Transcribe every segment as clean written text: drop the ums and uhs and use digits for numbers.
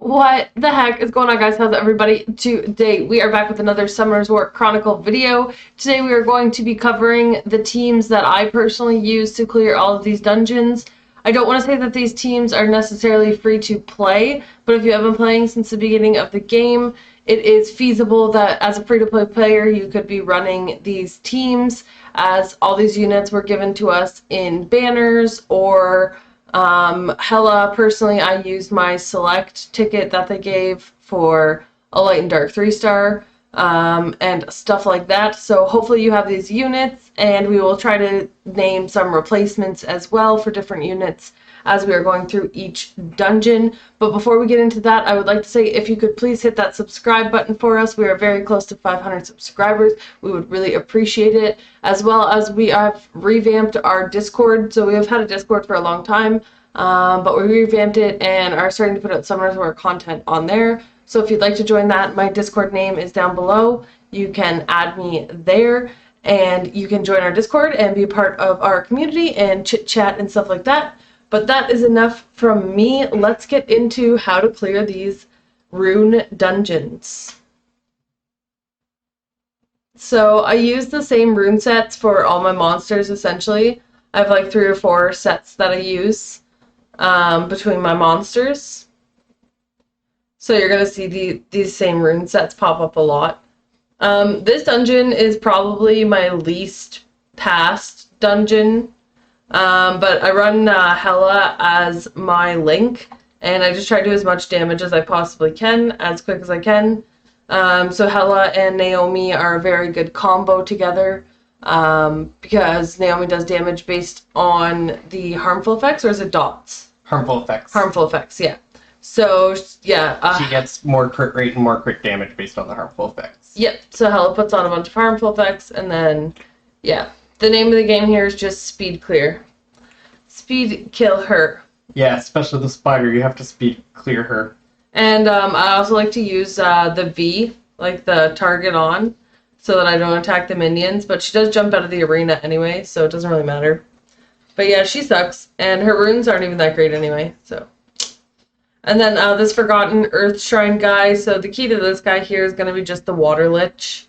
What the heck is going on, guys? How's everybody? Today we are back with another Summer's War Chronicle video. Today we are going to be covering the teams that I personally use to clear all of these dungeons. I don't want to say that these teams are necessarily free to play, but if you have been playing since the beginning of the game, it is feasible that as a free-to-play player you could be running these teams, as all these units were given to us in banners or Hella. Personally, I used my select ticket that they gave for a light and dark 3-star and stuff like that. So hopefully you have these units, and we will try to name some replacements as well for different units as we are going through each dungeon. But before we get into that, I would like to say if you could please hit that subscribe button for us. We are very close to 500 subscribers. We would really appreciate it, as well as we have revamped our Discord. So we have had a Discord for a long time, but we revamped it and are starting to put out Summer's War content on there. So if you'd like to join that, my Discord name is down below. You can add me there, and you can join our Discord and be a part of our community and chit chat and stuff like that. But that is enough from me. Let's get into how to clear these rune dungeons. So I use the same rune sets for all my monsters, essentially. I have like 3 or 4 sets that I use between my monsters. So you're going to see these same rune sets pop up a lot. This dungeon is probably my least passed dungeon. But I run Hella as my link, and I just try to do as much damage as I possibly can, as quick as I can. So Hella and Naomi are a very good combo together, because Naomi does damage based on the harmful effects, or is it dots? Harmful effects. Harmful effects, yeah. So, yeah. She gets more crit rate and more crit damage based on the harmful effects. Yep, so Hella puts on a bunch of harmful effects, and then, yeah. The name of the game here is just speed clear. Speed kill her. Yeah, especially the spider. You have to speed clear her. And I also like to use the V, like the target on, so that I don't attack the minions. But she does jump out of the arena anyway, so it doesn't really matter. But yeah, she sucks. And her runes aren't even that great anyway, so. And then this Forgotten Earth Shrine guy. So the key to this guy here is going to be just the Water Lich.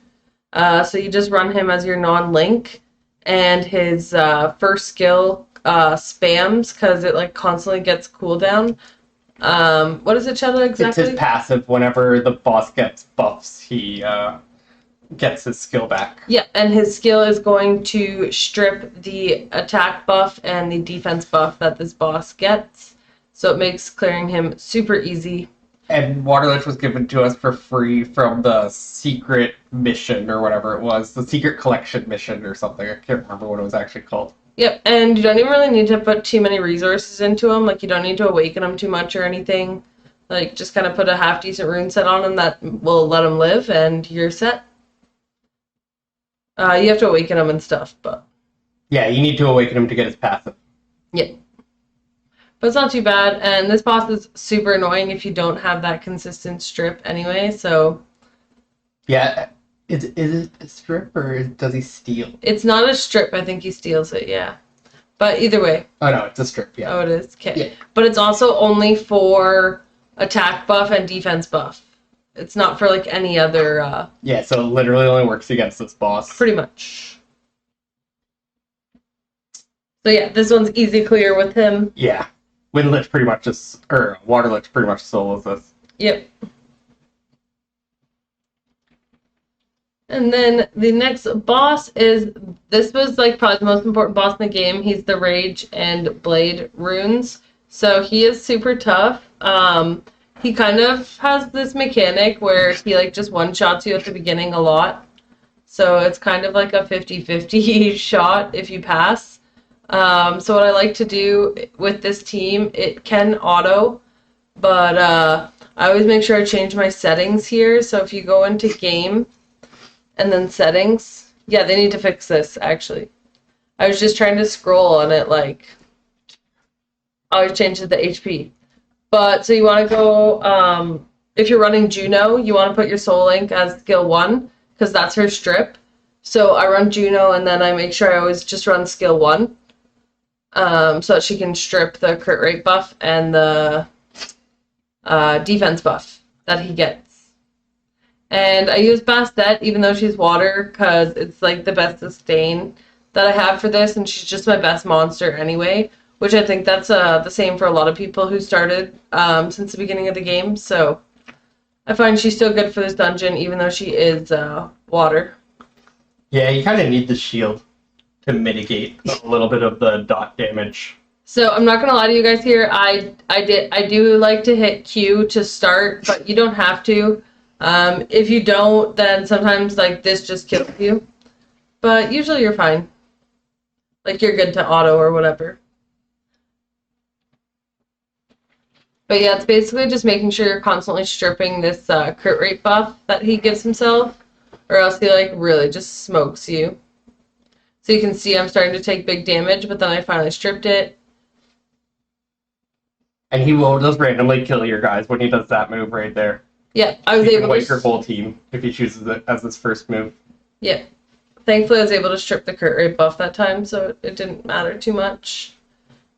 So you just run him as your non-link. And his first skill spams, because it like constantly gets cooldown. What is it, Shadow, exactly? It's his passive. Whenever the boss gets buffs, he gets his skill back. Yeah, and his skill is going to strip the attack buff and the defense buff that this boss gets. So it makes clearing him super easy. And Water Lich was given to us for free from the secret mission, or whatever it was. The secret collection mission or something. I can't remember what it was actually called. Yep, and you don't even really need to put too many resources into him. Like, you don't need to awaken him too much or anything. Like, just kind of put a half-decent rune set on him that will let him live, and you're set. You have to awaken him and stuff, but... Yeah, you need to awaken him to get his passive. Yeah. But it's not too bad, and this boss is super annoying if you don't have that consistent strip anyway, so... Yeah, is it a strip, or does he steal? It's not a strip, I think he steals it, yeah. But either way. Oh no, it's a strip, yeah. Oh, it is? Okay. Yeah. But it's also only for attack buff and defense buff. It's not for, like, any other... Yeah, so it literally only works against this boss. Pretty much. So yeah, this one's easy clear with him. Yeah. Wind Lich pretty much just, or Water Lich pretty much solos this. Yep. And then the next boss is, this was like probably the most important boss in the game. He's the Rage and Blade runes. So he is super tough. He kind of has this mechanic where he like just one-shots you at the beginning a lot. So it's kind of like a 50-50 shot if you pass. So what I like to do with this team, it can auto, but I always make sure I change my settings here. So if you go into game and then settings, yeah, they need to fix this, actually. I was just trying to scroll on it, like, I always change the HP. But, so you want to go, if you're running Juno, you want to put your Soul Link as skill 1, because that's her strip. So I run Juno, and then I make sure I always just run skill 1. So that she can strip the crit rate buff and the defense buff that he gets. And I use Bastet, even though she's water, because it's like the best sustain that I have for this, and she's just my best monster anyway, which I think that's the same for a lot of people who started since the beginning of the game. So I find she's still good for this dungeon, even though she is water. Yeah, you kind of need the shield to mitigate a little bit of the dot damage. So I'm not gonna lie to you guys here. I do like to hit Q to start, but you don't have to. If you don't, then sometimes like this just kills you. But usually you're fine. Like you're good to auto or whatever. But yeah, it's basically just making sure you're constantly stripping this crit rate buff that he gives himself, or else he like really just smokes you. So you can see I'm starting to take big damage, but then I finally stripped it. And he will just randomly kill your guys when he does that move right there. Yeah, I was able to wake your whole team if he chooses it as his first move. Yeah. Thankfully I was able to strip the crit rate buff that time, so it didn't matter too much.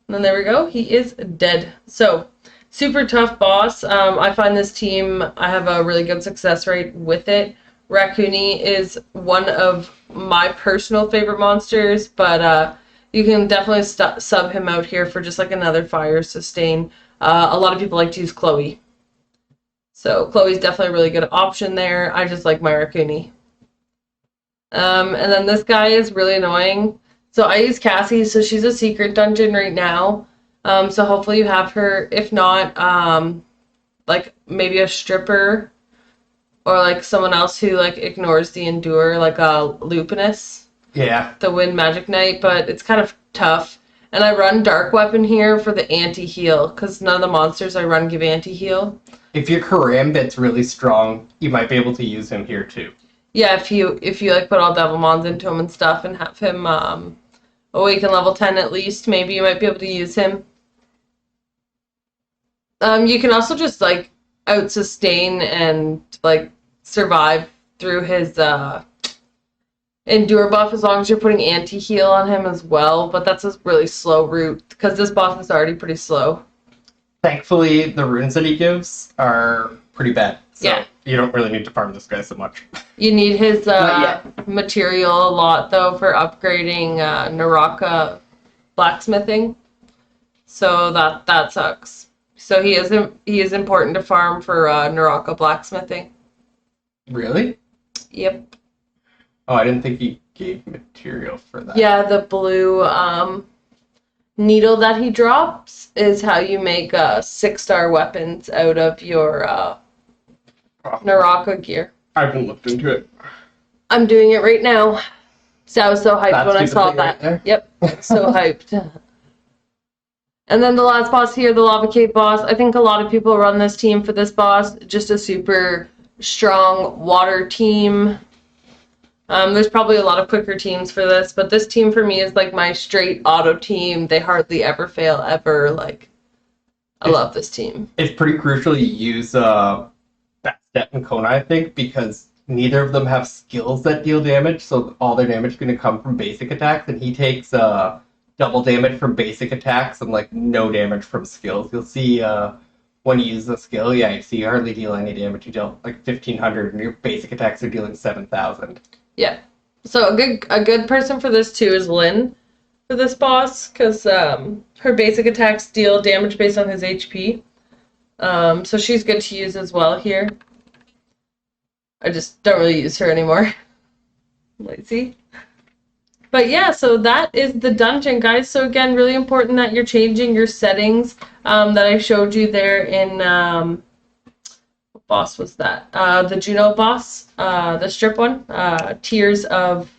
And then there we go, he is dead. So super tough boss. I find this team, I have a really good success rate with it. Raccoon is one of my personal favorite monsters, but you can definitely sub him out here for just like another fire sustain. A lot of people like to use Chloe. So Chloe's definitely a really good option there. I just like my Raccoon. And then this guy is really annoying. So I use Cassie, so she's a secret dungeon right now. So hopefully you have her. If not, like maybe a stripper or like someone else who like ignores the endure, like a Lupinus. Yeah. The Wind Magic Knight, but it's kind of tough. And I run Dark Weapon here for the anti-heal, because none of the monsters I run give anti-heal. If your Karambit's really strong, you might be able to use him here too. Yeah, if you like put all Devil Mons into him and stuff and have him awaken level 10 at least, maybe you might be able to use him. You can also just like out sustain and like survive through his endure buff as long as you're putting anti-heal on him as well, but that's a really slow route because this boss is already pretty slow. Thankfully, the runes that he gives are pretty bad. So yeah. You don't really need to farm this guy so much. You need his material a lot, though, for upgrading Naraka blacksmithing. So that sucks. So he is important to farm for Naraka blacksmithing. Really? Yep. Oh, I didn't think he gave material for that. Yeah, the blue needle that he drops is how you make 6-star weapons out of your Naraka gear. I haven't looked into it. I'm doing it right now. So I was so hyped when I saw that. Right yep, so hyped. And then the last boss here, the Lava Cave boss. I think a lot of people run this team for this boss. Just a super strong water team. There's probably a lot of quicker teams for this, but this team for me is like my straight auto team. They hardly ever fail, ever. Like, I love this team. It's pretty crucial you use Bastet and Kona, I think, because neither of them have skills that deal damage, so all their damage is going to come from basic attacks, and he takes double damage from basic attacks and like no damage from skills. You'll see when you use the skill, you see you hardly deal any damage. You deal like 1,500, and your basic attacks are dealing 7,000. Yeah. So a good person for this too is Lynn for this boss, because her basic attacks deal damage based on his HP. So she's good to use as well here. I just don't really use her anymore. Lazy. But yeah, so that is the dungeon, guys. So again, really important that you're changing your settings that I showed you there in what boss was that? The Juno boss, the strip one, Tears of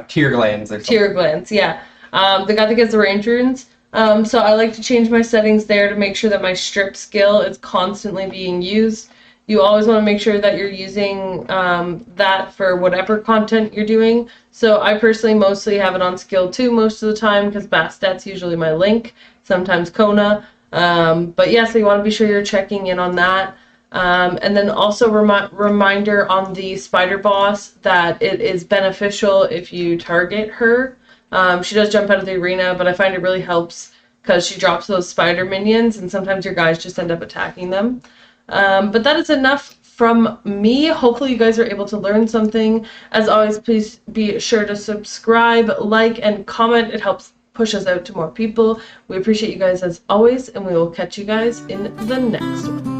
Tear glands or something. Tear glands, yeah. The guy that gets the range runes. So I like to change my settings there to make sure that my strip skill is constantly being used. You always want to make sure that you're using that for whatever content you're doing. So I personally mostly have it on skill 2 most of the time because Bastet's usually my link, sometimes Kona. But yeah, so you want to be sure you're checking in on that. And then also reminder on the spider boss that it is beneficial if you target her. She does jump out of the arena, but I find it really helps because she drops those spider minions, and sometimes your guys just end up attacking them. But that is enough from me. Hopefully you guys are able to learn something. As always, please be sure to subscribe, like, and comment. It helps push us out to more people. We appreciate you guys as always, and we will catch you guys in the next one.